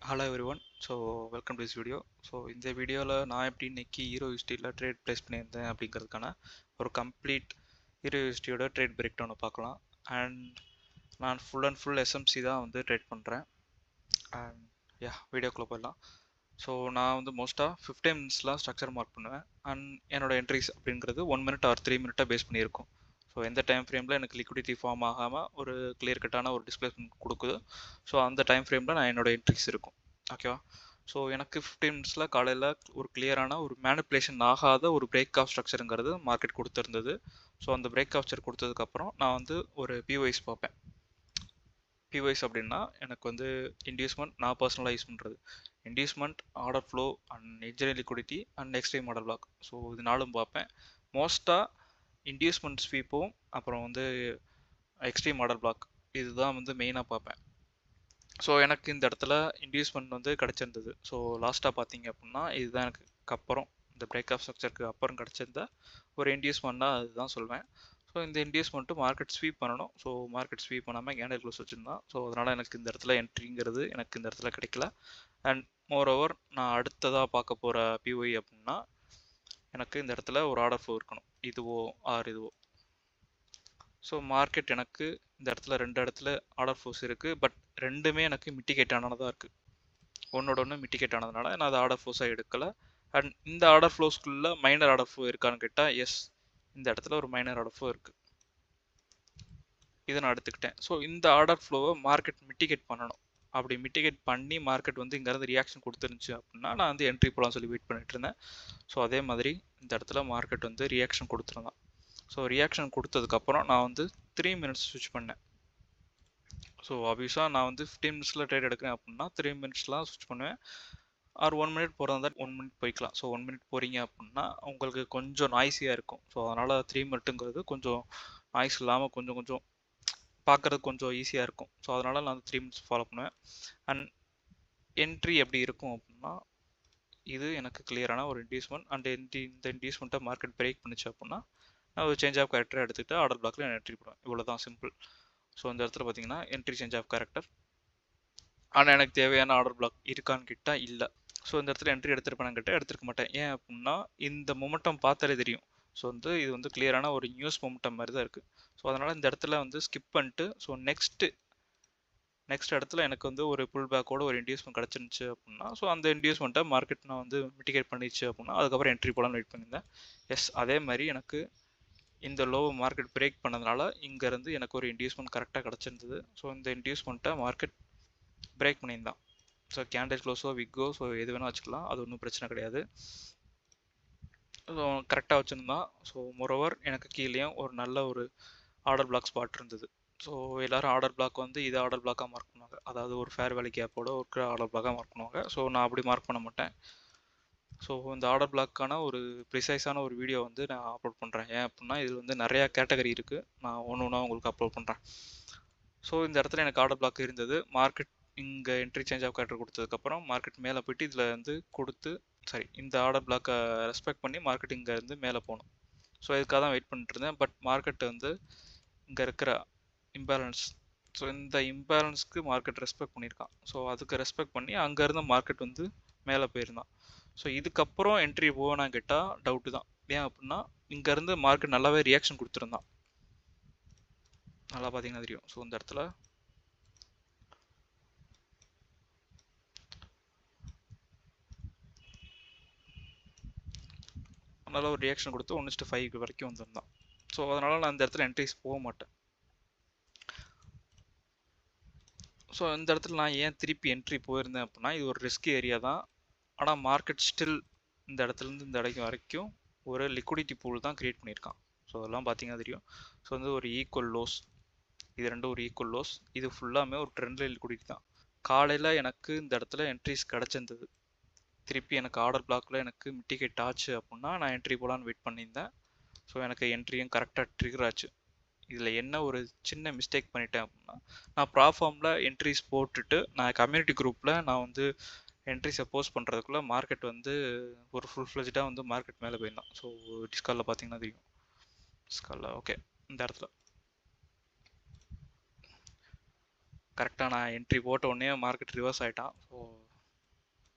Hello everyone. So welcome to this video. So இந்த வீடியோவில் நான் எப்படி இன்னைக்கு ஹீரோ யூஎஸ்டியில் ட்ரேட் ப்ளேஸ் பண்ணியிருந்தேன் அப்படிங்கிறதுக்கான ஒரு கம்ப்ளீட் ஹீரோ யூஎஸ்டியோட ட்ரேட் பிரேக் டவுனை பார்க்கலாம். அண்ட் நான் ஃபுல் அண்ட் ஃபுல் எஸ்எம்சி தான் வந்து ட்ரேட் பண்ணுறேன். அண்ட் வீடியோக்குள்ளே போயிடலாம். ஸோ நான் வந்து மோஸ்ட்டாக 15 மினிட்ஸ்லாம் ஸ்ட்ரக்சர் மார்க் பண்ணுவேன். அண்ட் என்னோட என்ட்ரிஸ் அப்படிங்கிறது 1 மினிட் ஆர் 3 மினிட்டாக பேஸ் பண்ணியிருக்கும். ஸோ எந்த டைம் ஃப்ரேமில் எனக்கு லிக்விடிட்டி ஃபார்ம் ஆகாமல் ஒரு கிளியர் கட்டான ஒரு டிஸ்பிளேஸ்மெண்ட் கொடுக்குது. ஸோ அந்த டைம் ஃப்ரேமில் நான் என்னோட என்ட்ரிஸ் இருக்கும். ஓகேவா? ஸோ எனக்கு 15 மினிட்ஸில் காலையில் ஒரு கிளியரான ஒரு மேனிப்புலேஷன் ஆகாத ஒரு பிரேக் ஆஃப் ஸ்ட்ரக்சருங்கிறது மார்க்கெட் கொடுத்துருந்தது. ஸோ அந்த பிரேக் ஆஃப் ஸ்ட்ரக்சர் கொடுத்ததுக்கப்புறம் நான் வந்து ஒரு பிஒய்ஸ் பார்ப்பேன். பிஒய்ஸ் அப்படின்னா எனக்கு வந்து இன்டியூஸ்மெண்ட் நான் பர்சனலாக யூஸ் பண்ணுறது inducement, order flow and external liquidity and extreme order black. So இது நாளும் பார்ப்பேன். மோஸ்ட்டாக இன்டியூஸ்மெண்ட் ஸ்வீப்பும் அப்புறம் வந்து எக்ஸ்ட்ரீம் ஆர்டர் பிளாக் இதுதான் வந்து மெயினாக பார்ப்பேன். ஸோ எனக்கு இந்த இடத்துல இன்டியூஸ்மெண்ட் வந்து கிடச்சிருந்தது. ஸோ லாஸ்ட்டாக பார்த்தீங்க அப்படின்னா இதுதான் எனக்கு அப்புறம் இந்த பிரேக் ஆஃப் ஸ்ட்ரக்சருக்கு அப்புறம் கிடச்சிருந்த ஒரு இன்டியூஸ்மெண்ட்டாக அதுதான் சொல்வேன். ஸோ இந்த இன்டியூஸ்மெண்ட்டு மார்க்கெட் ஸ்வீப் பண்ணணும். ஸோ மார்க்கெட் ஸ்வீப் பண்ணாமல் கேண்டில் க்ளோஸ் வச்சுருந்தான். ஸோ அதனால் எனக்கு இந்த இடத்துல என்ட்ரிங்கிறது எனக்கு இந்த இடத்துல கிடைக்கல. அண்ட் மோர் ஓவர் நான் அடுத்ததாக பார்க்க போகிற பிஒய் அப்படின்னா எனக்கு இந்த இடத்துல ஒரு ஆர்டர் ஃப்ளோ இருக்கணும், இதுவோ ஆர் இதுவோ. ஸோ மார்க்கெட் எனக்கு இந்த இடத்துல 2 இடத்துல ஆர்டர் ஃப்ளோஸ் இருக்குது. பட் ரெண்டுமே எனக்கு மிட்டிகேட் ஆனதாக இருக்குது. ஒன்னோட ஒன்று மிட்டிகேட் ஆனதுனால நான் அதை ஆர்டர் ஃப்ளோஸாக எடுக்கலை. அண்ட் இந்த ஆர்டர் ஃப்ளோஸ்க்குள்ளே மைனர் ஆர்டர் ஃப்ளோ இருக்கான்னு கேட்டால் எஸ், இந்த இடத்துல ஒரு மைனர் ஆர்டர் ஃப்ளோ இருக்குது. இதை நான் எடுத்துக்கிட்டேன். ஸோ இந்த ஆர்டர் ஃப்ளோவை மார்க்கெட் மிட்டிகேட் பண்ணணும். அப்படி மிட்டிகேட் பண்ணி மார்க்கெட் வந்து இங்கேருந்து ரியாக்ஷன் கொடுத்துருந்துச்சு அப்படின்னா நான் வந்து என்ட்ரி போகலாம் சொல்லி வெயிட் பண்ணிட்டு இருந்தேன். ஸோ அதே மாதிரி இந்த இடத்துல மார்க்கெட் வந்து ரியாக்ஷன் கொடுத்துருந்தான். ஸோ ரியாக்ஷன் கொடுத்ததுக்கப்புறம் நான் வந்து 3 மினிட்ஸ் ஸ்விட்ச் பண்ணேன். ஸோ ஆப்வியஸாக நான் வந்து 15 மினிட்ஸில் ட்ரேட் எடுக்கிறேன் அப்படின்னா 3 மினிட்ஸ்லாம் ஸ்விட்ச் பண்ணுவேன். ஆர் 1 மினிட் போகிறதா இருந்தால் 1 மினிட் போய்க்கலாம். ஸோ 1 மினிட் போகிறீங்க அப்படின்னா உங்களுக்கு கொஞ்சம் நாய்ஸியாக இருக்கும். ஸோ அதனால் 3 மினிட்டுங்கிறது கொஞ்சம் நாய்ஸ் இல்லாமல் கொஞ்சம் பார்க்குறது கொஞ்சம் ஈஸியாக இருக்கும். ஸோ அதனால் நான் 3 மினிட்ஸ் ஃபாலோ பண்ணுவேன். அண்ட் என்ட்ரி எப்படி இருக்கும் அப்படின்னா இது எனக்கு கிளியரான ஒரு இன்டியூஸ்மெண்ட். அண்ட் இந்த இன்டியூஸ்மெண்ட்டை மார்க்கெட் பிரேக் பண்ணிச்சு அப்படின்னா நான் ஒரு சேஞ்ச் ஆஃப் கேரக்டரை எடுத்துகிட்டு ஆர்டர் பிளாக்ல நான் என்ட்ரி போடுவேன். இவ்வளோ தான் சிம்பிள். ஸோ இந்த இடத்துல பார்த்தீங்கன்னா என்ட்ரி சேஞ்ச் ஆஃப் கேரக்டர். ஆனால் எனக்கு தேவையான ஆர்டர் பிளாக் இருக்கான்னு கேட்டால் இல்லை. ஸோ இந்த இடத்துல என்ட்ரி எடுத்துருப்பேன்னு கேட்டால் எடுத்துருக்க மாட்டேன். ஏன் அப்படின்னா இந்த மொமெண்டம் பார்த்தாலே தெரியும். ஸோ வந்து இது வந்து கிளியரான ஒரு நியூஸ் மொமெண்டம் மாதிரி தான் இருக்குது. ஸோ அதனால் இந்த இடத்துல வந்து ஸ்கிப் பண்ணிட்டு ஸோ நெக்ஸ்ட் இடத்துல எனக்கு வந்து ஒரு புல் பேக்கோட ஒரு இன்டியூஸ்மெண்ட் கிடச்சிருந்துச்சு அப்படின்னா ஸோ அந்த இன்டியூஸ்மெண்ட்டை மார்க்கெட் நான் வந்து மிட்டிகேட் பண்ணிச்சு அப்படின்னா அதுக்கப்புறம் என்ட்ரி போடலாம்னு வெயிட் பண்ணியிருந்தேன். எஸ், அதே மாதிரி எனக்கு இந்த லோ மார்க்கெட் பிரேக் பண்ணதுனால இங்கேருந்து எனக்கு ஒரு இன்டியூஸ்மெண்ட் கரெக்டாக கிடச்சிருந்தது. ஸோ இந்த இன்டியூஸ்மெண்ட்டை மார்க்கெட் பிரேக் பண்ணியிருந்தான். ஸோ கேண்டில் க்ளோஸோ விக்கோ ஸோ எது வேணால் வச்சுக்கலாம், அது ஒன்றும் பிரச்சனை கிடையாது. ஸோ கரெக்டாக வச்சுருந்தான். ஸோ மோரோவர் எனக்கு கீழேயும் ஒரு நல்ல ஒரு ஆர்டர் பிளாக் ஸ்பாட் இருந்தது. ஸோ எல்லோரும் ஆர்டர் பிளாக் வந்து இதை ஆர்டர் பிளாக்காக மார்க் பண்ணுவாங்க, அதாவது ஒரு ஃபேர் வேலி கேப்போட ஒரு ஆர்டர் பிளாக்காக மார்க் பண்ணுவாங்க. ஸோ நான் அப்படி மார்க் பண்ண மாட்டேன். ஸோ இந்த ஆர்டர் பிளாக்கான ஒரு ப்ரிசைஸான ஒரு வீடியோ வந்து நான் அப்லோட் பண்ணுறேன். ஏன் அப்படின்னா இதில் வந்து நிறையா கேட்டகரி இருக்குது, நான் ஒன்று உங்களுக்கு அப்லோட் பண்ணுறேன். ஸோ இந்த இடத்துல எனக்கு ஆர்டர் பிளாக் இருந்தது. மார்க்கெட் இங்கே என்ட்ரி சேஞ்ச் ஆஃப் கேரக்டர் கொடுத்ததுக்கப்புறம் மார்க்கெட் மேலே போய்ட்டு இதில் வந்து இந்த ஆர்டர் பிளாக்கை ரெஸ்பெக்ட் பண்ணி மார்க்கெட் இங்கே இருந்து மேலே போகணும். ஸோ இதுக்காக தான் வெயிட் பண்ணிட்டு இருந்தேன். பட் மார்க்கெட் வந்து இங்கே இருக்கிற இம்பேலன்ஸ், ஸோ இந்த இம்பேலன்ஸ்க்கு மார்க்கெட் ரெஸ்பெக்ட் பண்ணியிருக்கான். ஸோ அதுக்கு ரெஸ்பெக்ட் பண்ணி அங்கேருந்து மார்க்கெட் வந்து மேலே போயிருந்தான். ஸோ இதுக்கப்புறம் என்ட்ரி போவேனா கேட்டால் டவுட்டு தான். ஏன் அப்படின்னா இங்கேருந்து மார்க்கெட் நல்லாவே ரியாக்ஷன் கொடுத்துருந்தான். நல்லா பார்த்தீங்கன்னா தெரியும். ஸோ இந்த இடத்துல நல்ல ஒரு ரியாக்ஷன் கொடுத்து 1:5 வரைக்கும் வந்திருந்தான். ஸோ அதனால் நான் இந்த இடத்துல என்ட்ரிஸ் போக மாட்டேன். ஸோ இந்த இடத்துல நான் ஏன் திருப்பி என்ட்ரி போயிருந்தேன் அப்படின்னா இது ஒரு ரிஸ்க் ஏரியா தான். ஆனால் மார்க்கெட் ஸ்டில் இந்த இடத்துலேருந்து இந்த இடைக்கு வரைக்கும் ஒரு லிக்விடிட்டி பூல் தான் க்ரியேட் பண்ணியிருக்கான். ஸோ அதெல்லாம் பார்த்தீங்கன்னா தெரியும். ஸோ வந்து ஒரு ஈக்குவல் லோஸ், இது ரெண்டும் ஒரு ஈக்குவல் லோஸ், இது ஃபுல்லாமே ஒரு ட்ரெண்ட்ல லிக்விடிட்டி தான். காலையில் எனக்கு இந்த இடத்துல என்ட்ரிஸ் கிடச்சிருந்தது. திருப்பி எனக்கு ஆர்டர் பிளாக்ல எனக்கு மிட்டிகேட் ஆச்சு அப்படின்னா நான் என்ட்ரி போகலான்னு வெயிட் பண்ணியிருந்தேன். ஸோ எனக்கு என்ட்ரியும் கரெக்டாக ட்ரிகர் ஆச்சு. இதில் என்ன ஒரு சின்ன மிஸ்டேக் பண்ணிட்டேன் அப்படின்னா நான் ப்ராஃபார்மில் என்ட்ரிஸ் போட்டுட்டு நான் கம்யூனிட்டி குரூப்பில் நான் வந்து என்ட்ரிஸை போஸ்ட் பண்ணுறதுக்குள்ளே மார்க்கெட் வந்து ஒரு ஃபுல் ஃப்ளெஜ்டாக வந்து மார்க்கெட் மேலே போயிருந்தான். ஸோ டிஸ்காலில் பார்த்தீங்கன்னா தெரியும். டிஸ்காலில் ஓகே, இந்த இடத்துல கரெக்டாக நான் என்ட்ரி போட்ட உடனே மார்க்கெட் ரிவர்ஸ் ஆகிட்டான். ஸோ